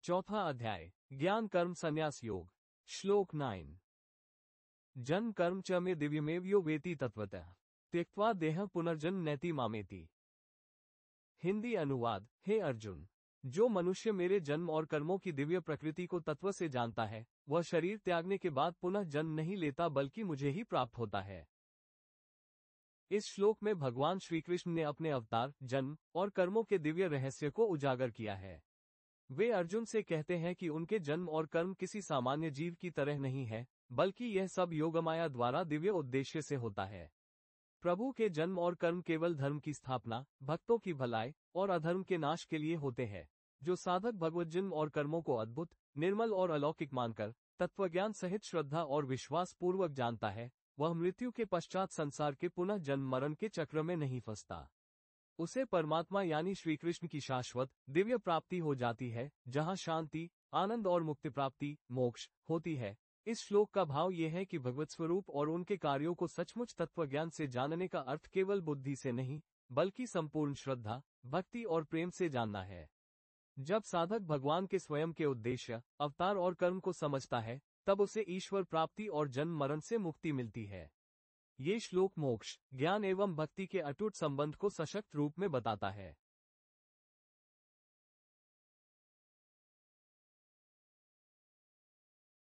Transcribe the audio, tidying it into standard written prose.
चौथा अध्याय ज्ञान कर्म संन्यास योग। श्लोक 9। जन्म कर्म च मे दिव्यमेव यो वेति तत्वतः त्यक्त्वा देह पुनर्जन्म नैति मामेति। हिंदी अनुवाद। हे अर्जुन, जो मनुष्य मेरे जन्म और कर्मों की दिव्य प्रकृति को तत्व से जानता है, वह शरीर त्यागने के बाद पुनः जन्म नहीं लेता बल्कि मुझे ही प्राप्त होता है। इस श्लोक में भगवान श्रीकृष्ण ने अपने अवतार, जन्म और कर्मों के दिव्य रहस्य को उजागर किया है। वे अर्जुन से कहते हैं कि उनके जन्म और कर्म किसी सामान्य जीव की तरह नहीं है, बल्कि यह सब योगमाया द्वारा दिव्य उद्देश्य से होता है। प्रभु के जन्म और कर्म केवल धर्म की स्थापना, भक्तों की भलाई और अधर्म के नाश के लिए होते हैं। जो साधक भगवत जन्म और कर्मों को अद्भुत, निर्मल और अलौकिक मानकर तत्वज्ञान सहित श्रद्धा और विश्वास पूर्वक जानता है, वह मृत्यु के पश्चात संसार के पुनः जन्म मरण के चक्र में नहीं फंसता। उसे परमात्मा यानी श्रीकृष्ण की शाश्वत दिव्य प्राप्ति हो जाती है, जहां शांति, आनंद और मुक्ति प्राप्ति, मोक्ष होती है। इस श्लोक का भाव यह है कि भगवत स्वरूप और उनके कार्यों को सचमुच तत्वज्ञान से जानने का अर्थ केवल बुद्धि से नहीं, बल्कि संपूर्ण श्रद्धा, भक्ति और प्रेम से जानना है। जब साधक भगवान के स्वयं के उद्देश्य, अवतार और कर्म को समझता है, तब उसे ईश्वर प्राप्ति और जन्म मरण से मुक्ति मिलती है। ये श्लोक मोक्ष, ज्ञान एवं भक्ति के अटूट संबंध को सशक्त रूप में बताता है।